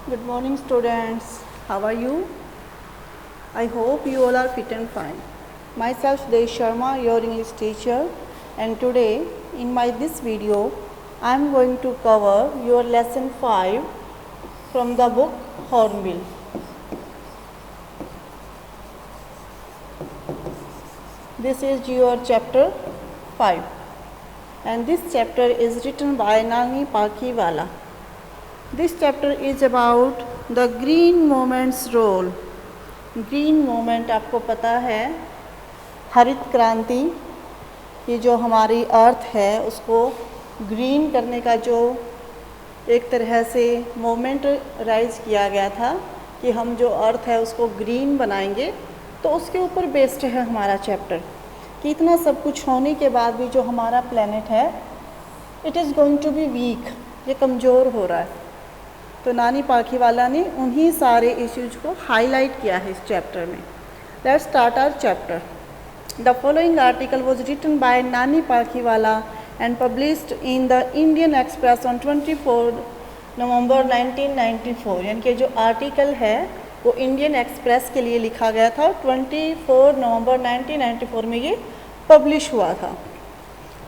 Good morning, students. How are you? I hope you all are fit and fine. Myself, Desh Sharma, your English teacher, and today in this video, I am going to cover your lesson 5 from the book Hornbill. This is your chapter 5, and this chapter is written by Nani Palkhiwala. This chapter is about the green movement's role. Green moment आपको पता है, हरित क्रांति, ये जो हमारी अर्थ है उसको ग्रीन करने का जो एक तरह से मोमेंट राइज किया गया था कि हम जो अर्थ है उसको ग्रीन बनाएंगे, तो उसके ऊपर बेस्ड है हमारा चैप्टर कि इतना सब कुछ होने के बाद भी जो हमारा प्लेनेट है it is going to be weak, ये कमज़ोर हो रहा है। तो नानी पालखीवाला ने उन्हीं सारे इश्यूज को हाईलाइट किया है इस चैप्टर में। Let's start our chapter. The following article was written by Nani Palkhivala and published in the Indian Express on 24 November 1994। यानी कि जो आर्टिकल है वो इंडियन एक्सप्रेस के लिए लिखा गया था, 24 नवंबर 1994 में ये पब्लिश हुआ था।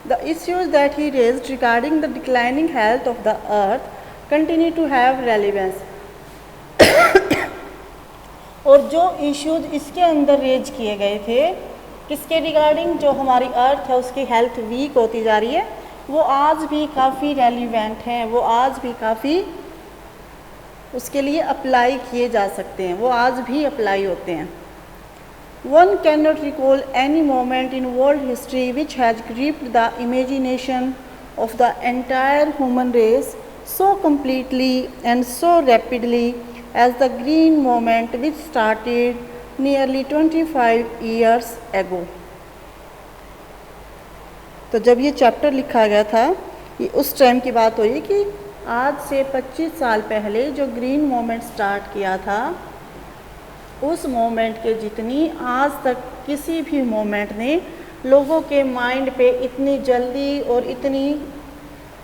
The issues that he raised regarding the declining health of the earth continue to have relevance. और जो इश्यूज इसके अंदर रेज किए गए थे किसके रिगार्डिंग, जो हमारी अर्थ है उसकी हेल्थ वीक होती जा रही है, वो आज भी काफ़ी रेलिवेंट हैं, वो आज भी काफ़ी उसके लिए अप्लाई किए जा सकते हैं, वो आज भी अप्लाई होते हैं। One can not recall any moment in world history which has gripped the imagination of the entire human race so completely and so rapidly as the green movement which started nearly 25 years ago। तो जब ये chapter लिखा गया था, ये उस time की बात हुई कि आज से 25 साल पहले जो ग्रीन मूवमेंट स्टार्ट किया था, उस मूवमेंट के जितनी आज तक किसी भी मूवमेंट ने लोगों के माइंड पे इतनी जल्दी और इतनी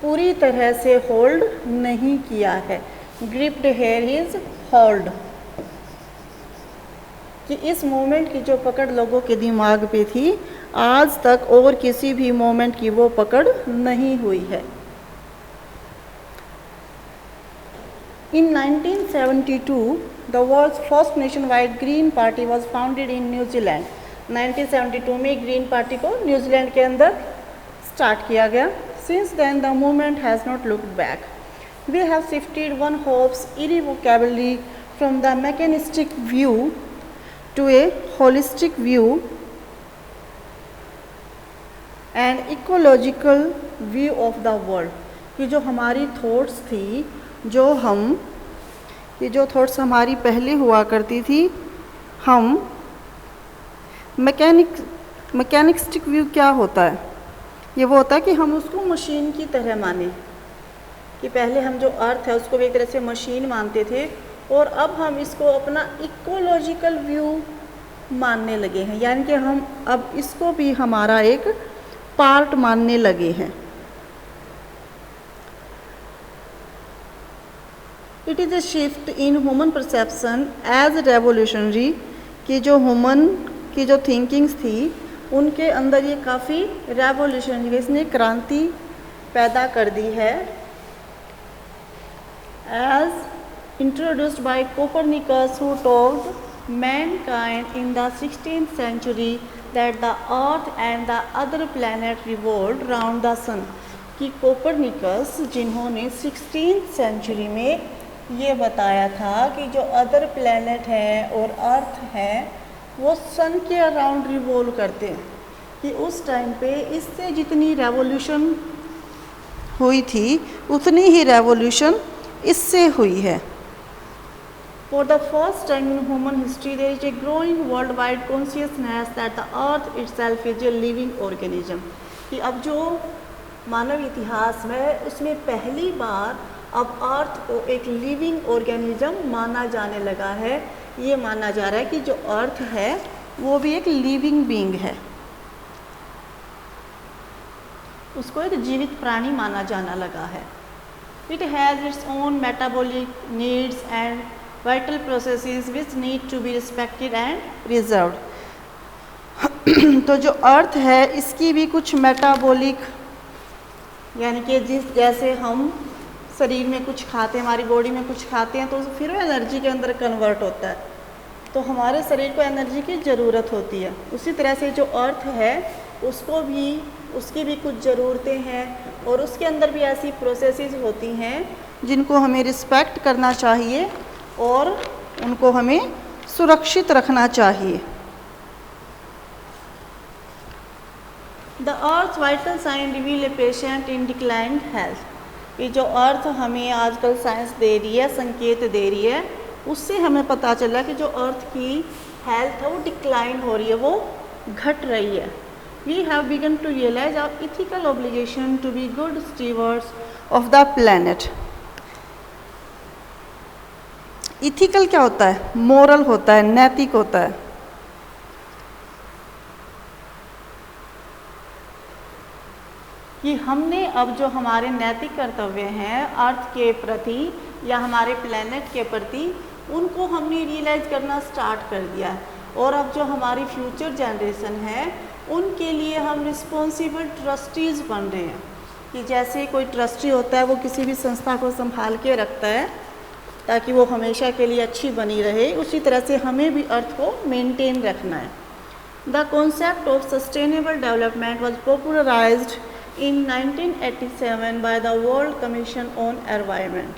पूरी तरह से होल्ड नहीं किया है। ग्रिप्ड हेयर इज होल्ड, कि इस मोमेंट की जो पकड़ लोगों के दिमाग पे थी आज तक और किसी भी मोमेंट की वो पकड़ नहीं हुई है। In 1972 the world's first nationwide green party was founded in New Zealand. 1972 में ग्रीन पार्टी को न्यूजीलैंड के अंदर स्टार्ट किया गया। Since then, the movement has not looked back. We have shifted one hopes irrevocably from the mechanistic view to a holistic view and ecological view of the world. कि जो हमारी thoughts थी, ये जो थॉट्स हमारी पहले हुआ करती थी, हम मैकेनिस्टिक व्यू क्या होता है, ये वो होता है कि हम उसको मशीन की तरह माने, कि पहले हम जो अर्थ है उसको भी एक तरह से मशीन मानते थे और अब हम इसको अपना इकोलॉजिकल व्यू मानने लगे हैं, यानी कि हम अब इसको भी हमारा एक पार्ट मानने लगे हैं। It is a shift in human perception as revolutionary, कि जो ह्यूमन की जो थिंकिंग्स थी उनके अंदर ये काफ़ी रेवोल्यूशन, इसने क्रांति पैदा कर दी है। As introduced by Copernicus who told mankind in the 16th century that the earth and the other planet revolve round the sun. कि कोपरनिकस जिन्होंने 16th century में ये बताया था कि जो अदर प्लैनेट है और अर्थ है वो सन के अराउंड रिवॉल्व करते हैं, कि उस टाइम पे इससे जितनी रेवोल्यूशन हुई थी उतनी ही रेवोल्यूशन इससे हुई है। For the first time in human history there is a growing worldwide consciousness that the earth itself is a living organism. कि अब जो मानव इतिहास में उसमें पहली बार अब अर्थ को एक लिविंग ऑर्गेनिज्म माना जाने लगा है। ये माना जा रहा है कि जो अर्थ है वो भी एक लिविंग बीइंग है, उसको एक जीवित प्राणी माना जाना लगा है। It has its own metabolic needs and vital processes which need to be respected and preserved. तो जो अर्थ है इसकी भी कुछ मेटाबॉलिक, यानी कि जैसे हम शरीर में कुछ खाते हैं, हमारी बॉडी में कुछ खाते हैं तो फिर वो एनर्जी के अंदर कन्वर्ट होता है, तो हमारे शरीर को एनर्जी की ज़रूरत होती है। उसी तरह से जो अर्थ है उसकी भी कुछ ज़रूरतें हैं और उसके अंदर भी ऐसी प्रोसेसेस होती हैं जिनको हमें रिस्पेक्ट करना चाहिए और उनको हमें सुरक्षित रखना चाहिए। The earth vital sign reveal a patient in declined health. ये जो अर्थ हमें आजकल साइंस दे रही है, संकेत दे रही है, उससे हमें पता चला कि जो अर्थ की हेल्थ है वो डिक्लाइन हो रही है, वो घट रही है। We have begun to realize our ethical obligation to be good stewards of the planet. Ethical क्या होता है? मोरल होता है, नैतिक होता है। कि हमने अब जो हमारे नैतिक कर्तव्य हैं अर्थ के प्रति या हमारे प्लेनेट के प्रति, उनको हमने रियलाइज करना स्टार्ट कर दिया है और अब जो हमारी फ्यूचर जनरेशन है उनके लिए हम रिस्पॉन्सिबल ट्रस्टीज़ बन रहे हैं। कि जैसे कोई ट्रस्टी होता है वो किसी भी संस्था को संभाल के रखता है ताकि वो हमेशा के लिए अच्छी बनी रहे, उसी तरह से हमें भी अर्थ को मेंटेन रखना है। The concept of sustainable development was popularised in 1987 by the world commission on environment.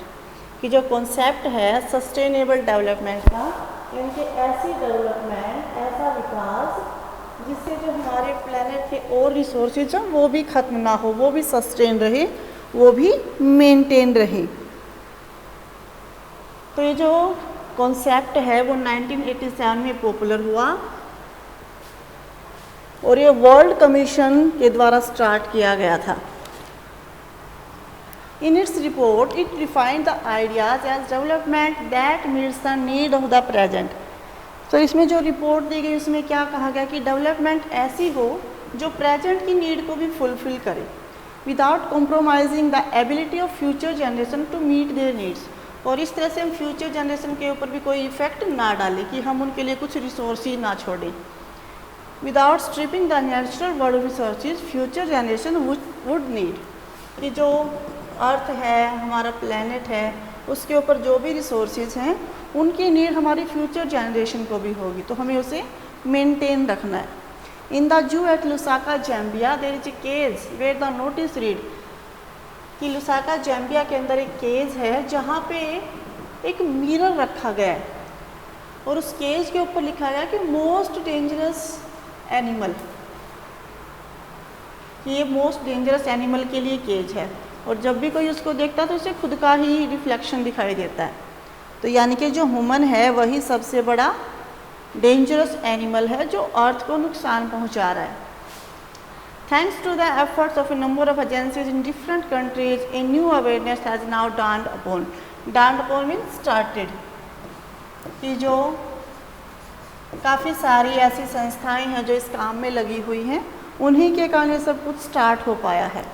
कि जो कॉन्सेप्ट है सस्टेनेबल डेवलपमेंट का, यानी ऐसी डेवलपमेंट, ऐसा विकास जिससे जो हमारे प्लेनेट के और रिसोर्सेज हैं वो भी ख़त्म ना हो, वो भी सस्टेन रहे, वो भी मेंटेन रहे। तो ये जो कॉन्सेप्ट है वो 1987 में पॉपुलर हुआ और ये वर्ल्ड कमीशन के द्वारा स्टार्ट किया गया था। In its report, it defined the ideas as development that meets the need of the present. तो इसमें जो रिपोर्ट दी गई उसमें क्या कहा गया कि डेवलपमेंट ऐसी हो जो प्रेजेंट की नीड को भी फुलफिल करे without compromising the ability of future generation to meet their needs. और इस तरह से हम फ्यूचर जनरेशन के ऊपर भी कोई इफेक्ट ना डालें कि हम उनके लिए कुछ रिसोर्सेज ना छोड़ें। Without stripping the natural world resources future generation would need. कि जो अर्थ है, हमारा प्लेनेट है, उसके ऊपर जो भी रिसोर्सेज हैं उनकी नीड हमारी फ्यूचर जनरेशन को भी होगी, तो हमें उसे मेंटेन रखना है। In the zoo at Lusaka Zambia there is a cage where the notice read. कि लुसाका जैम्बिया के अंदर एक केज है जहाँ पे एक मिरर रखा गया है और उस केज के ऊपर लिखा गया कि मोस्ट डेंजरस एनिमल। कि ये मोस्ट डेंजरस एनिमल के लिए केज है और जब भी कोई उसको देखता है तो उसे खुद का ही रिफ्लेक्शन दिखाई देता है। तो यानी कि जो ह्यूमन है वही सबसे बड़ा डेंजरस एनिमल है जो अर्थ को नुकसान पहुंचा रहा है। Thanks to the efforts of a number of agencies in different countries a new awareness has now dawned upon। Dawned upon means started. कि जो काफ़ी सारी ऐसी संस्थाएं हैं जो इस काम में लगी हुई हैं, उन्हीं के कारण ये सब कुछ स्टार्ट हो पाया है।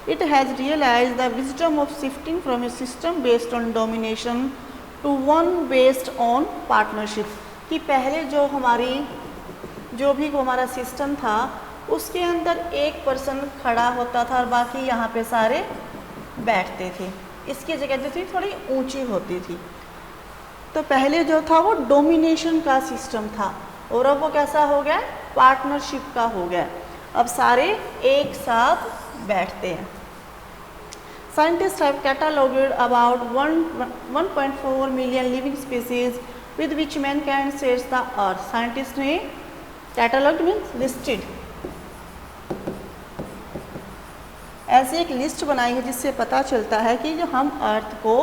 It has realized the wisdom of shifting from a system based on domination to one based on partnership। कि पहले जो भी हमारा सिस्टम था उसके अंदर एक पर्सन खड़ा होता था और बाकी यहाँ पे सारे बैठते थे। इसकी जगह जो थी थोड़ी ऊंची होती थी। तो पहले जो था वो डोमिनेशन का सिस्टम था और अब वो कैसा हो गया, पार्टनरशिप का हो गया। अब सारे एक साथ बैठते हैं। Scientists have catalogued about 1.4 million living species with which mankind shares the earth। Scientist ने कैटलॉग मीन्स लिस्टेड, ऐसे एक लिस्ट बनाई है जिससे पता चलता है कि जो हम अर्थ को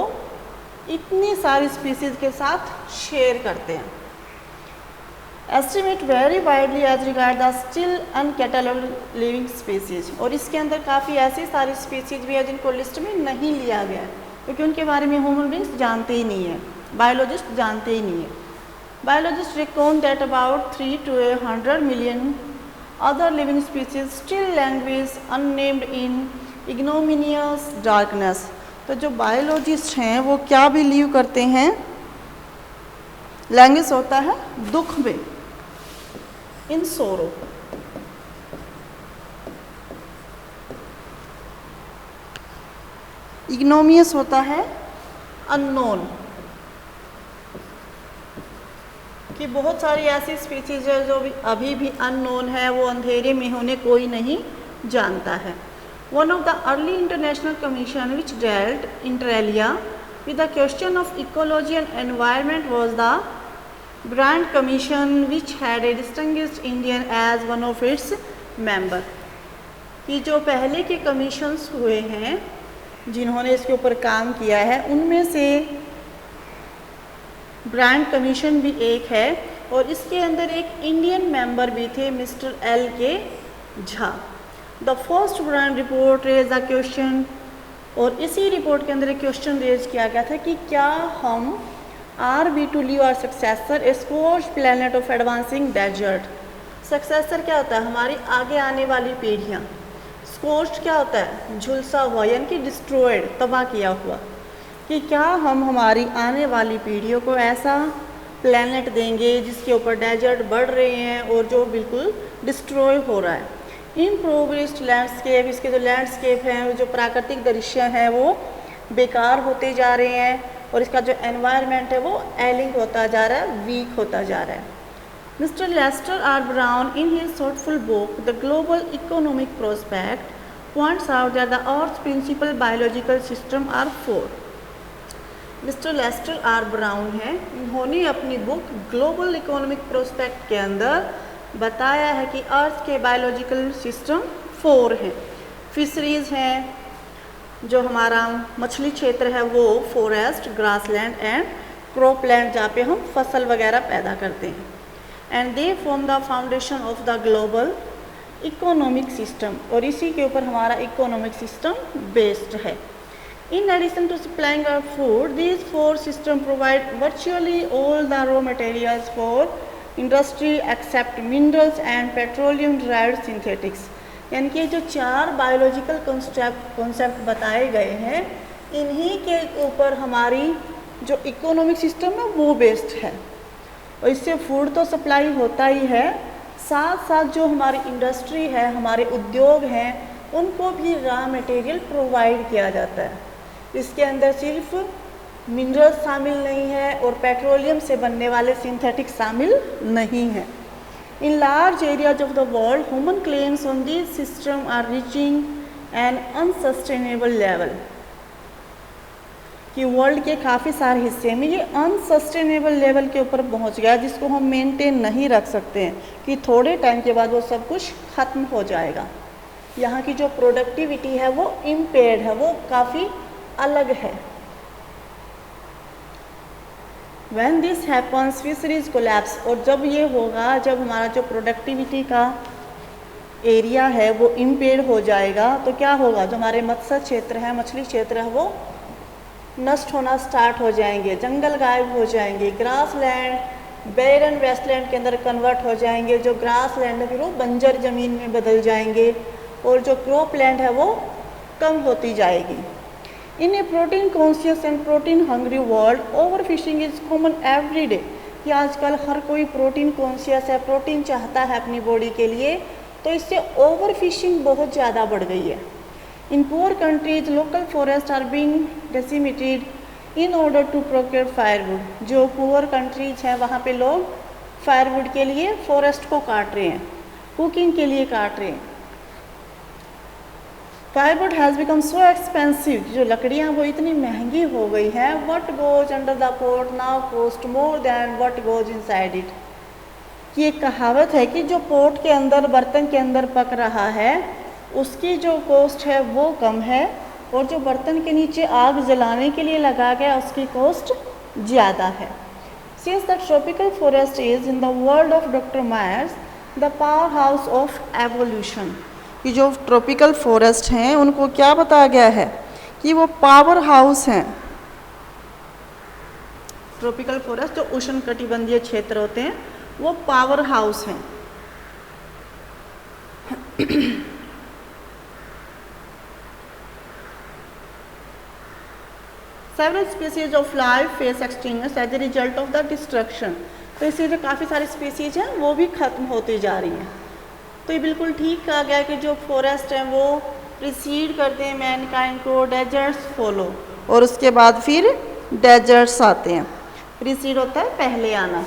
इतनी सारी स्पीसीज के साथ शेयर करते हैं। Estimate very widely as regard the still uncatalogued living species. और इसके अंदर काफ़ी ऐसी सारी स्पीसीज भी है जिनको लिस्ट में नहीं लिया गया है क्योंकि उनके बारे में ह्यूमन बींग्स जानते ही नहीं है, बायोलॉजिस्ट जानते ही नहीं है। Biologist reckon that about 3 to 100 million other living species still languish unnamed in ignominious darkness. तो तो जो बायोलॉजिस्ट हैं वो क्या बिलीव करते हैं? लैंग्वेज होता है दुख में, इन सोरो। इग्नोमियस होता है अननोन, कि बहुत सारी ऐसी स्पीसीज है जो अभी भी अननोन है, वो अंधेरे में होने कोई नहीं जानता है। One of the early international commission which dealt inter alia with the question of ecology and environment was the grand commission which had a distinguished Indian as one of its member. कि जो पहले के commissions हुए हैं जिन्होंने इसके ऊपर काम किया है, उनमें से ग्रैंड कमीशन भी एक है और इसके अंदर एक इंडियन मेंबर भी थे, mister L K Jha. The first grand report raise the question, और इसी रिपोर्ट के अंदर एक क्वेश्चन रेज किया गया था कि क्या हम are we to leave our successor a scorched planet of advancing desert. Successor क्या होता है? हमारी आगे आने वाली पीढ़ियाँ। स्कोर्च्ड क्या होता है? झुलसा हुआ, यानी कि डिस्ट्रॉयड, तबाह किया हुआ। कि क्या हम हमारी आने वाली पीढ़ियों को ऐसा प्लैनेट देंगे जिसके ऊपर डेजर्ट बढ़ रहे हैं और जो बिल्कुल डिस्ट्रॉय हो रहा है। इम्प्रोविस्ड लैंडस्केप, इसके जो लैंडस्केप हैं, जो प्राकृतिक दृश्य हैं, वो बेकार होते जा रहे हैं और इसका जो एनवायरनमेंट है वो एलिंग होता जा रहा है, वीक होता जा रहा है। Mister Lester R Brown in his thoughtful book the global economic prospect points out that the earth principal biological system are 4। Mister Lester R Brown हैं, इन्होंने अपनी बुक ग्लोबल इकोनॉमिक प्रोस्पेक्ट के अंदर बताया है कि अर्थ के बायोलॉजिकल सिस्टम 4 हैं। फिशरीज हैं, जो हमारा मछली क्षेत्र है वो फॉरेस्ट, ग्रासलैंड एंड क्रॉपलैंड, जहाँ पे हम फसल वगैरह पैदा करते हैं। And they form the foundation of the global economic system, और इसी के ऊपर हमारा इकोनॉमिक सिस्टम बेस्ड है। In addition to supplying our food, these 4 systems provide virtually all the raw materials for industry except minerals and petroleum derived synthetics। यानी कि जो 4 biological concept बताए गए हैं, इन्हीं के ऊपर हमारी जो इकोनॉमिक सिस्टम है वो बेस्ड है, और इससे फूड तो सप्लाई होता ही है, साथ साथ जो हमारी इंडस्ट्री है, हमारे उद्योग हैं, उनको भी रॉ मटेरियल प्रोवाइड किया जाता है। इसके अंदर सिर्फ मिनरल्स शामिल नहीं है और पेट्रोलियम से बनने वाले सिंथेटिक शामिल नहीं है। In large areas of the world human claims on this system are reaching an unsustainable level. कि वर्ल्ड के काफ़ी सारे हिस्से में ये अनसस्टेनेबल लेवल के ऊपर पहुंच गया, जिसको हम मेंटेन नहीं रख सकते हैं, कि थोड़े टाइम के बाद वो सब कुछ ख़त्म हो जाएगा। यहाँ की जो प्रोडक्टिविटी है वो इम्पेयर्ड है, वो काफ़ी अलग है। When this happens, fisheries collapse, और जब ये होगा, जब हमारा जो प्रोडक्टिविटी का एरिया है वो इम्पेयर्ड हो जाएगा, तो क्या होगा? जो हमारे मत्स्य क्षेत्र है, मछली क्षेत्र है, वो नष्ट होना स्टार्ट हो जाएंगे, जंगल गायब हो जाएंगे, ग्रास लैंड बैरन वेस्टलैंड के अंदर कन्वर्ट हो जाएंगे, जो ग्रास लैंड है फिर वो बंजर ज़मीन में बदल जाएंगे, और जो क्रॉप लैंड है वो कम होती जाएगी। In a protein conscious and protein hungry world, overfishing is common every day। कि आजकल हर कोई प्रोटीन कॉन्शियस है, प्रोटीन चाहता है अपनी बॉडी के लिए, तो इससे ओवरफिशिंग बहुत ज़्यादा बढ़ गई है। In poor countries local forest are being decimated in order to procure firewood. जो पुअर कंट्रीज हैं वहाँ पे लोग फायरवुड के लिए फॉरेस्ट को काट रहे हैं, कुकिंग के लिए काट रहे हैं। Firewood has become so expensive, जो लकड़ियाँ वो इतनी महंगी हो गई हैं। What goes under the pot now cost more than what goes inside it. कि एक कहावत है कि जो पोट के अंदर, बर्तन के अंदर पक रहा है, उसकी जो कॉस्ट है वो कम है, और जो बर्तन के नीचे आग जलाने के लिए लगा गया उसकी कॉस्ट ज़्यादा है। Since the tropical forest is in the world of doctor Myers the powerhouse of evolution. कि जो ट्रॉपिकल फॉरेस्ट हैं उनको क्या बताया गया है कि वो पावर हाउस हैं। ट्रॉपिकल फॉरेस्ट जो उष्णकटिबंधीय क्षेत्र होते हैं वो पावर हाउस हैं। Several species of life face extinction as a result of the destruction. तो इससे जो काफ़ी सारी स्पीसीज हैं वो भी ख़त्म होती जा रही हैं। तो ये बिल्कुल ठीक कहा गया कि जो फॉरेस्ट हैं वो प्रिसीड करते हैं मैनकाइंड को, डेजर्ट्स फॉलो, और उसके बाद फिर डेजर्ट्स आते हैं। प्रिसीड होता है पहले आना,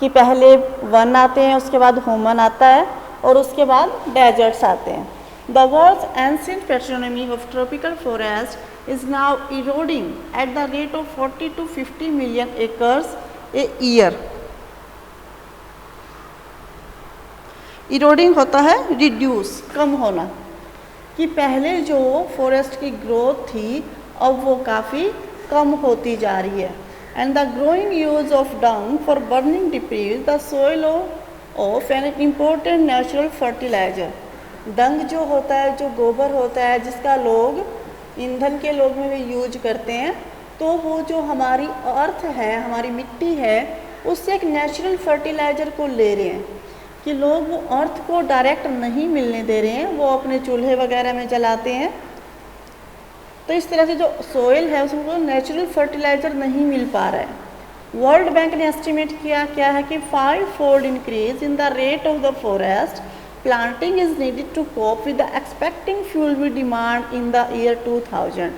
कि पहले वन आते हैं, उसके बाद ह्यूमन आता है, और उसके बाद डेजर्ट्स आते हैं। The world's ancient taxonomy of tropical forest is now eroding at the rate of 40 to 50 million acres a year. Eroding होता है रिड्यूस, कम होना, कि पहले जो फॉरेस्ट की ग्रोथ थी अब वो काफ़ी कम होती जा रही है। And the growing use of dung for burning deprives the soil of an important natural fertiliser. Dung जो होता है, जो गोबर होता है, जिसका लोग ईंधन के लोग में भी यूज करते हैं, तो वो जो हमारी अर्थ है, हमारी मिट्टी है, उससे एक नेचुरल फर्टिलाइज़र को ले रहे हैं, कि लोग वो अर्थ को डायरेक्ट नहीं मिलने दे रहे हैं, वो अपने चूल्हे वगैरह में जलाते हैं। तो इस तरह से जो सोइल है उसको नेचुरल फर्टिलाइज़र नहीं मिल पा रहा है। वर्ल्ड बैंक ने एस्टिमेट किया क्या है कि 5-fold increase in the rate of the forest planting is needed to cope with the expecting fuel with demand in the year 2000,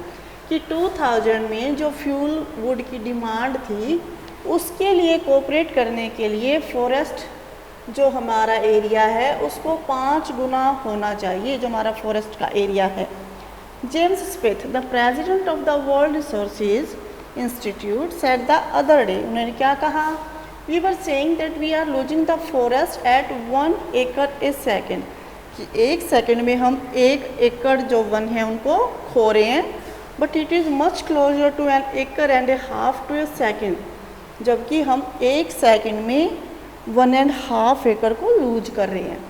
कि 2000 में जो फ्यूल वुड की डिमांड थी उसके लिए कोऑपरेट करने के लिए फॉरेस्ट जो हमारा एरिया है उसको 5 गुना होना चाहिए, जो हमारा फॉरेस्ट का एरिया है। James Smith, the president of the world resources institute, said the other day, उन्होंने क्या कहा, we were saying that we are losing the forest at 1 acre a second, कि 1 सेकेंड में हम 1 एकड़ जो वन है उनको खो रहे हैं। But it is much closer to an acre and a half to a second, जबकि हम 1 सेकेंड में 1.5 एकड़ को लूज कर रहे हैं।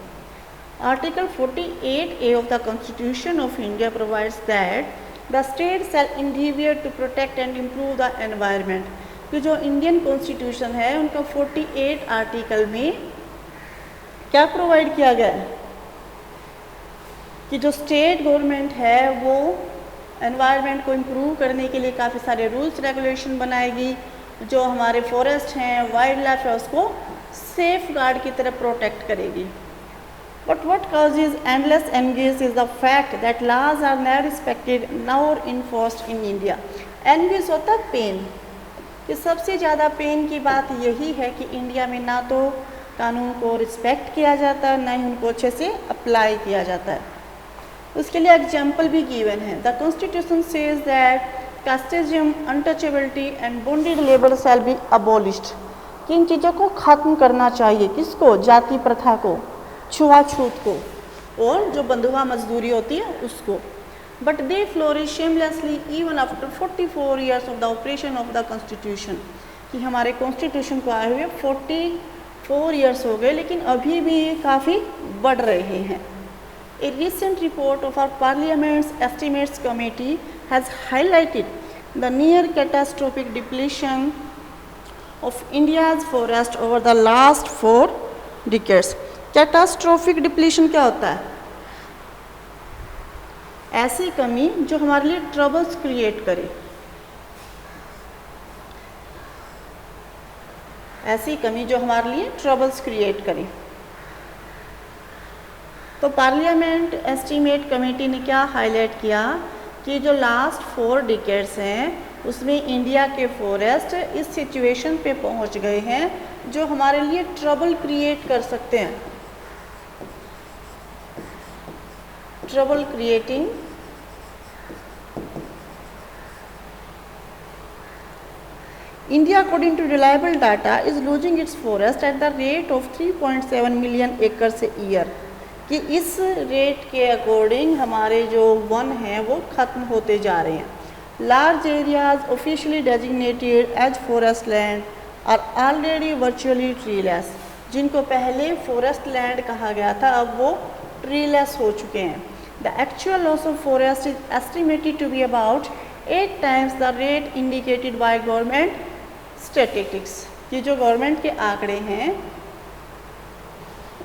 Article 48A of the Constitution of India provides that the state shall endeavour to protect and improve the environment, कि जो इंडियन कॉन्स्टिट्यूशन है उनका 48 आर्टिकल में क्या प्रोवाइड किया गया है, कि जो स्टेट गवर्नमेंट है वो एनवायरनमेंट को इम्प्रूव करने के लिए काफ़ी सारे रूल्स रेगुलेशन बनाएगी, जो हमारे फॉरेस्ट हैं, वाइल्ड लाइफ है, उसको सेफ गार्ड की तरह प्रोटेक्ट करेगी। But what causes endless envy is the fact that laws are never respected nor enforced in India। envy होता है पेन, कि सबसे ज़्यादा पेन की बात यही है कि इंडिया में ना तो कानून को रिस्पेक्ट किया जाता है, ना ही उनको अच्छे से अप्लाई किया जाता है। उसके लिए एग्जाम्पल भी गिवन है। The constitution says that casteism, untouchability and bonded labour shall be abolished, कि इन चीज़ों को ख़त्म करना चाहिए। किसको? जाति प्रथा को, छुआछूत को, और जो बंधुआ मजदूरी होती है उसको। But they flourish shamelessly even after 44 years of the operation of the constitution, कि हमारे कॉन्स्टिट्यूशन को आए हुए 44 years हो गए, लेकिन अभी भी ये काफ़ी बढ़ रहे हैं। A recent report of our Parliament's Estimates Committee has highlighted the near catastrophic depletion of India's forest over the last 4 decades। Catastrophic depletion क्या होता है? ऐसी कमी जो हमारे लिए ट्रबल्स क्रिएट करे, ऐसी कमी जो हमारे लिए ट्रबल्स क्रिएट करे। तो पार्लियामेंट एस्टीमेट कमेटी ने क्या हाईलाइट किया कि जो लास्ट 4 डिकेड्स हैं उसमें इंडिया के फॉरेस्ट इस सिचुएशन पे पहुंच गए हैं जो हमारे लिए ट्रबल क्रिएट कर सकते हैं। Trouble creating India, according to reliable data, is losing its forest at the rate of 3.7 million acres a year, कि इस रेट के अकॉर्डिंग हमारे जो वन हैं वो ख़त्म होते जा रहे हैं। Large areas officially designated as forest land are already virtually treeless, जिनको पहले फॉरेस्ट लैंड कहा गया था अब वो ट्रीलेस हो चुके हैं। The actual loss of forest is estimated to be about 8 times the rate indicated by government statistics, कि जो गवर्नमेंट के आंकड़े हैं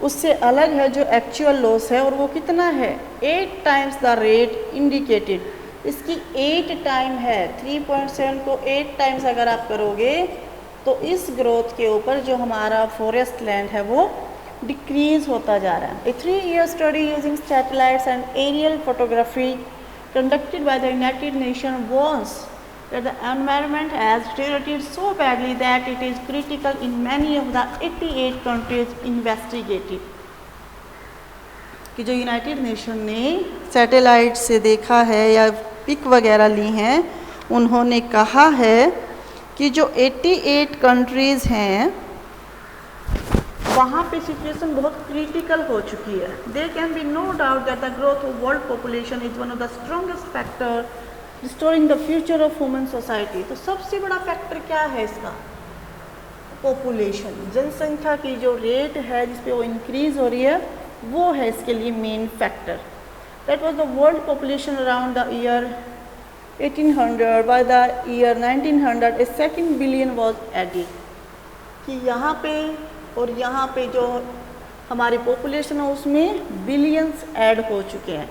उससे अलग है जो एक्चुअल लॉस है, और वो कितना है? 8 times द रेट इंडिकेटेड, इसकी 8 टाइम है, 3.7 को 8 टाइम्स अगर आप करोगे तो इस ग्रोथ के ऊपर जो हमारा फॉरेस्ट लैंड है वो डिक्रीज होता जा रहा है। A 3-year study using satellites and aerial photography conducted by the United Nations warns that the environment has deteriorated so badly that it is critical in many of the 88 countries investigated। कि जो United nation ने satellite से देखा है या pick वगैरह ली हैं, उन्होंने कहा है कि जो 88 कंट्रीज़ हैं वहाँ पे सिचुएशन बहुत क्रिटिकल हो चुकी है। There can be no doubt that the growth of world population is one of the strongest factor restoring the future of human society. तो सबसे बड़ा फैक्टर क्या है इसका? पॉपुलेशन, जनसंख्या की जो रेट है जिस पे वो इंक्रीज़ हो रही है वो है इसके लिए main factor. That was the world population around the year 1800। By the year 1900 a second billion was added. कि यहाँ पे और यहाँ पे जो हमारी पॉपुलेशन है उसमें बिलियंस ऐड हो चुके हैं।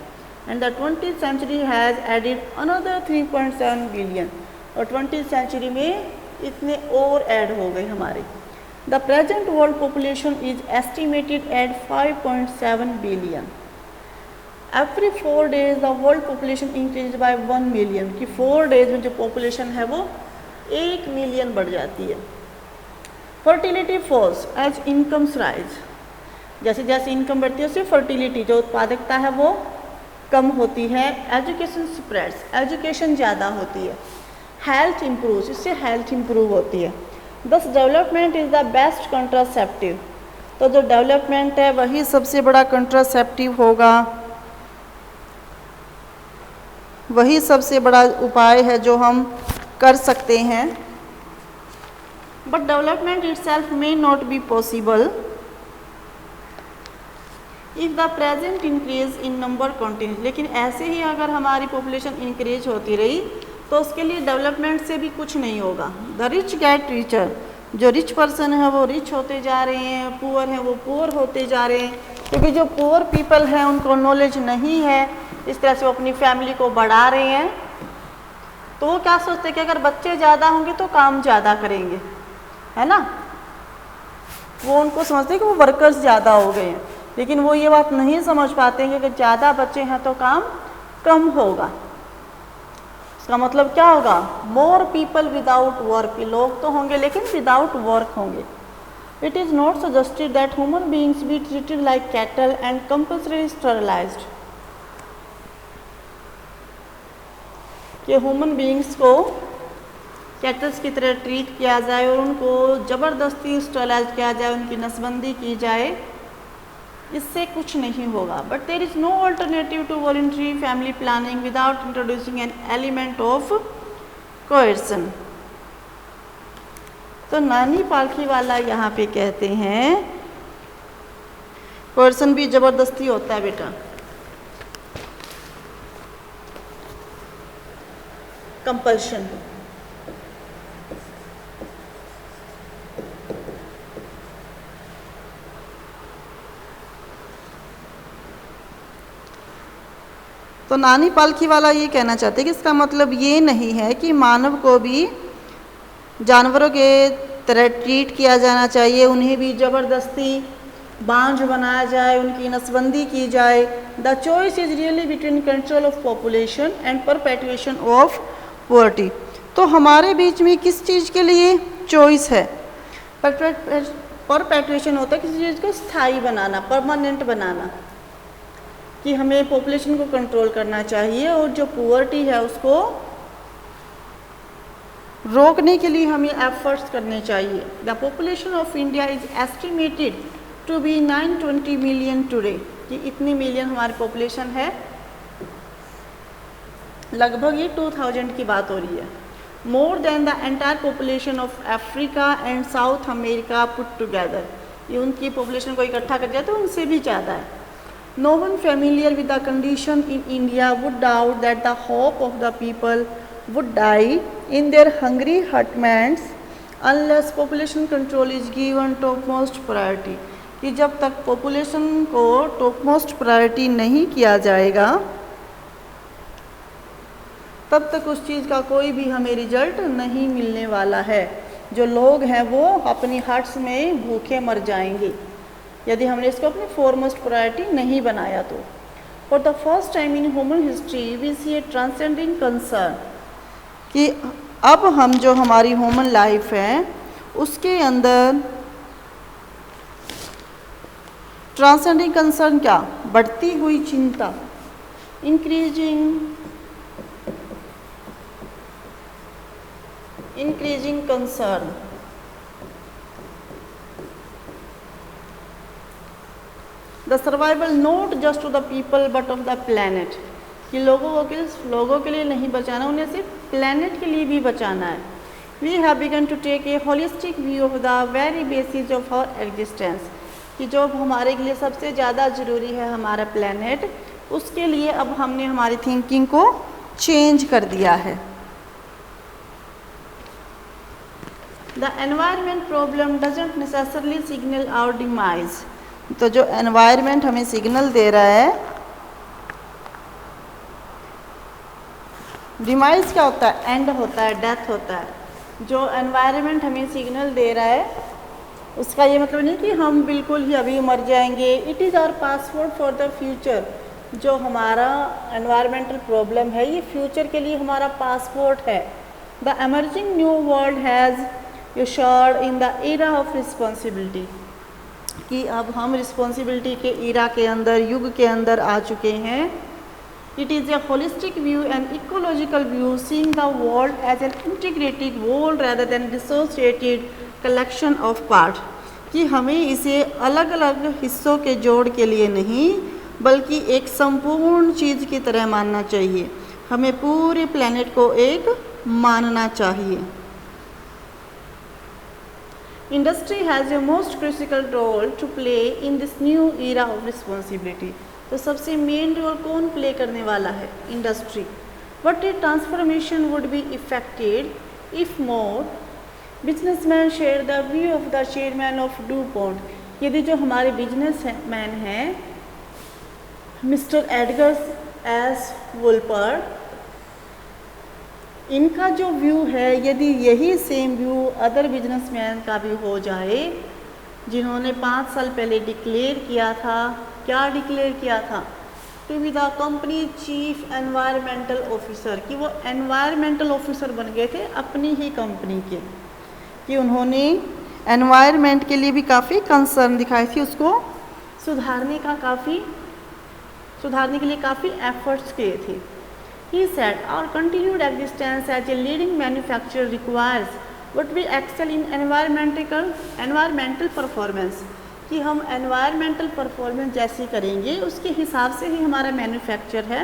And the 20th century has added another 3.7 billion, और 20th सेंचुरी में इतने और ऐड हो गए हमारे। The present world population is estimated at 5.7 billion. Every 4 days the world population increase by 1 million. कि 4 days में जो पॉपुलेशन है वो 1 मिलियन बढ़ जाती है। Fertility falls as incomes rise. जैसे जैसे इनकम बढ़ती है उससे फर्टिलिटी जो उत्पादकता है वो कम होती है। एजुकेशन स्प्रेड्स, एजुकेशन ज़्यादा होती है। हेल्थ इम्प्रूव्स, इससे हेल्थ इम्प्रूव होती है। दस development is the best contraceptive. तो जो डेवलपमेंट है वही सबसे बड़ा कंट्रासेप्टिव होगा, वही सबसे बड़ा उपाय है जो हम कर सकते हैं। But development itself may not be possible if the present increase in number continues. लेकिन ऐसे ही अगर हमारी पॉपुलेशन इंक्रीज होती रही तो उसके लिए डेवलपमेंट से भी कुछ नहीं होगा। The rich get richer. जो रिच पर्सन है वो रिच होते जा रहे हैं, पुअर हैं वो पुअर होते जा रहे हैं, क्योंकि जो पुअर पीपल हैं उनको नॉलेज नहीं है, इस तरह से वो अपनी फैमिली को बढ़ा रहे हैं। तो वो क्या सोचते हैं कि अगर बच्चे ज़्यादा होंगे तो काम ज़्यादा करेंगे, है ना। वो उनको समझते हैं कि वो वर्कर्स ज़्यादा हो गए हैं, लेकिन वो ये बात नहीं समझ पाते हैं कि अगर ज़्यादा बच्चे हैं तो काम कम होगा। इसका मतलब क्या होगा? More people without work. लोग तो होंगे लेकिन विदाउट वर्क होंगे। It is not suggested that human beings be treated like cattle and compulsory sterilised. कि ह्यूमन बींग्स को कैटल्स की तरह ट्रीट किया जाए और उनको ज़बरदस्ती स्टरलाइज किया जाए, उनकी नसबंदी की जाए, इससे कुछ नहीं होगा। But there is no alternative to voluntary family planning without introducing an element of coercion. तो नानी पालकी वाला यहाँ पे कहते हैं कोएर्सन भी ज़बरदस्ती होता है बेटा, कंपल्शन। तो नानी पालकी वाला ये कहना चाहते हैं कि इसका मतलब ये नहीं है कि मानव को भी जानवरों के तरह ट्रीट किया जाना चाहिए, उन्हें भी ज़बरदस्ती बांझ बनाया जाए, उनकी नसबंदी की जाए। The choice is really between control of population and perpetuation of poverty. तो हमारे बीच में किस चीज़ के लिए चॉइस है? परपेटुएशन होता है किसी चीज़ को स्थायी बनाना, परमानेंट बनाना, कि हमें पॉपुलेशन को कंट्रोल करना चाहिए और जो पुअर्टी है उसको रोकने के लिए हमें एफर्ट्स करने चाहिए। The population of India is estimated to be 920 million today. कि इतनी मिलियन हमारी पॉपुलेशन है, लगभग ये 2000 की बात हो रही है। More than the entire population of Africa and south America put together. ये उनकी पॉपुलेशन को इकट्ठा कर दिया तो उनसे भी ज़्यादा है। No one familiar with the condition in India would doubt that the hope of the people would die in their hungry hutments unless population control is given topmost priority। कि जब तक population को topmost priority नहीं किया जाएगा तब तक उस चीज़ का कोई भी हमें रिजल्ट नहीं मिलने वाला है। जो लोग हैं वो अपनी हार्ट्स में भूखे मर जाएंगे यदि हमने इसको अपनी फोरमोस्ट प्रायोरिटी नहीं बनाया तो। For the first time in human history we see a transcending concern कि अब हम जो हमारी ह्यूमन लाइफ है उसके अंदर ट्रांसेंडिंग कंसर्न क्या, बढ़ती हुई चिंता, increasing concern, the survival not just to the people but of the planet, कि लोगों के लिए नहीं बचाना, उन्हें सिर्फ प्लैनेट के लिए भी बचाना है। We have begun to take a holistic view of the very basis of our existence, कि जो हमारे लिए सबसे ज़्यादा ज़रूरी है हमारा प्लैनेट, उसके लिए अब हमने हमारी थिंकिंग को चेंज कर दिया है। The environment problem doesn't necessarily signal our demise, तो जो environment हमें सिग्नल दे रहा है, डिमाइज क्या होता है, एंड होता है, डेथ होता है। जो एनवायरनमेंट हमें सिग्नल दे रहा है उसका ये मतलब नहीं कि हम बिल्कुल ही अभी मर जाएंगे। It is our passport for the future. जो हमारा एनवायरमेंटल प्रॉब्लम है ये फ्यूचर के लिए हमारा पासपोर्ट है। The emerging new world has assured in the era of responsibility, कि अब हम रिस्पॉन्सिबिलिटी के इरा के अंदर, युग के अंदर आ चुके हैं। It is a holistic view and ecological view, seeing the world as an integrated whole rather than dissociated collection of part, कि हमें इसे अलग अलग हिस्सों के जोड़ के लिए नहीं बल्कि एक संपूर्ण चीज़ की तरह मानना चाहिए। हमें पूरे प्लैनेट को एक मानना चाहिए। Industry has a most critical role to play in this new era of responsibility, तो सबसे मेन रोल कौन प्ले करने वाला है, industry. What a transformation would be effected if more businessman share the view of the chairman of DuPont, यदि जो हमारे business man हैं मिस्टर एडगर्स एस वुल्पर, इनका जो व्यू है यदि यही सेम व्यू अदर बिजनेसमैन का भी हो जाए, जिन्होंने 5 साल पहले डिक्लेयर किया था, क्या डिक्लेयर किया था, to be the company chief environmental officer, कि वो एनवायरमेंटल ऑफिसर बन गए थे अपनी ही कंपनी के, कि उन्होंने एनवायरमेंट के लिए भी काफ़ी कंसर्न दिखाई थी, उसको सुधारने के लिए काफ़ी एफर्ट्स किए थे। He said, our continued existence as a leading manufacturer requires what we excel in environmental performance, कि हम environmental performance जैसी करेंगे उसके हिसाब से ही हमारा मैन्युफैक्चर है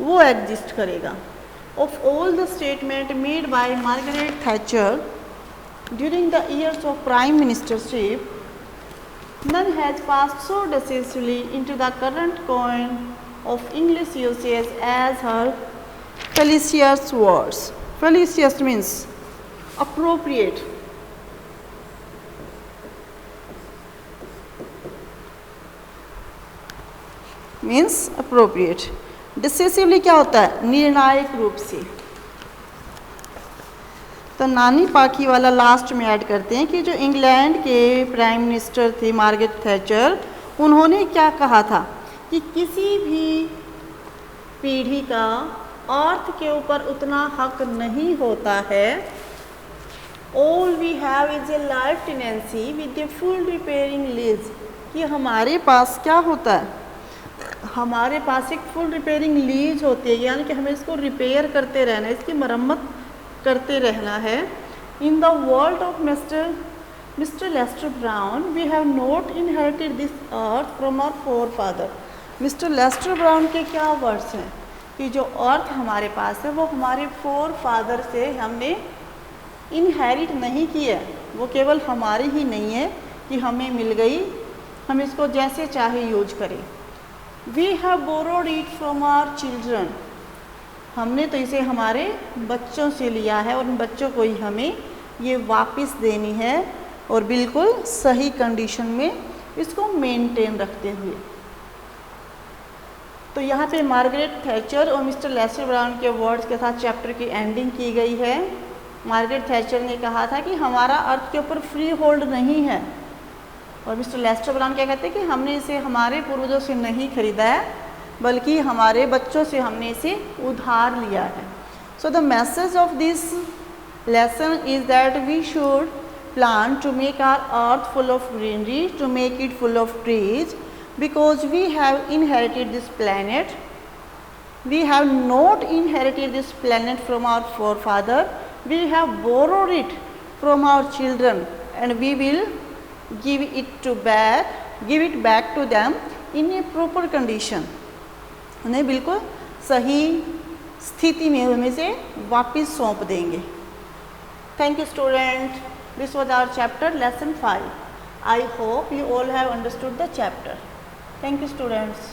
वो एग्जिस्ट करेगा। Of all the statement made by Margaret Thatcher during the years of prime ministership, none has passed so decisively into the current coin of English usage as her fallacious words. Fallacious means appropriate. Means appropriate. Decisively क्या होता है, निर्णायक रूप से। तो नानी पाखीवाला last में add करते हैं कि जो इंग्लैंड के प्राइम मिनिस्टर थे मार्गरेट थैचर, उन्होंने क्या कहा था कि किसी भी पीढ़ी का अर्थ के ऊपर उतना हक नहीं होता है। All we have is a life tenancy with a full repairing lease, कि हमारे पास क्या होता है, हमारे पास एक फुल रिपेयरिंग लीज होती है, यानी कि हमें इसको रिपेयर करते रहना है, इसकी मरम्मत करते रहना है। In the world of Mister Lester Brown we have not inherited this earth from our forefather. Mister Lester Brown के क्या वर्ड्स हैं कि जो अर्थ हमारे पास है वो हमारे फोरफादर से हमने इनहेरिट नहीं की है, वो केवल हमारी ही नहीं है कि हमें मिल गई, हम इसको जैसे चाहे यूज करें। We have borrowed it from our children, हमने तो इसे हमारे बच्चों से लिया है और उन बच्चों को ही हमें ये वापस देनी है और बिल्कुल सही कंडीशन में इसको मेंटेन रखते हुए। तो यहाँ पे मार्गरेट थैचर और मिस्टर लेस्टर ब्राउन के वर्ड्स के साथ चैप्टर की एंडिंग की गई है। मार्गरेट थैचर ने कहा था कि हमारा अर्थ के ऊपर फ्री होल्ड नहीं है, और मिस्टर लेस्टर ब्राउन क्या कहते हैं कि हमने इसे हमारे पूर्वजों से नहीं खरीदा है, बल्कि हमारे बच्चों से हमने इसे उधार लिया है। So the message of this lesson is that we should plan to make our earth full of greenery, to make it full of trees, because we have inherited this planet. We have not inherited this planet from our forefather. We have borrowed it from our children, and we will give it back to them in a proper condition. उन्हें बिल्कुल सही स्थिति में उनमें से वापस सौंप देंगे। Thank you student. This was our chapter lesson 5. I hope you all have understood the chapter. Thank you students.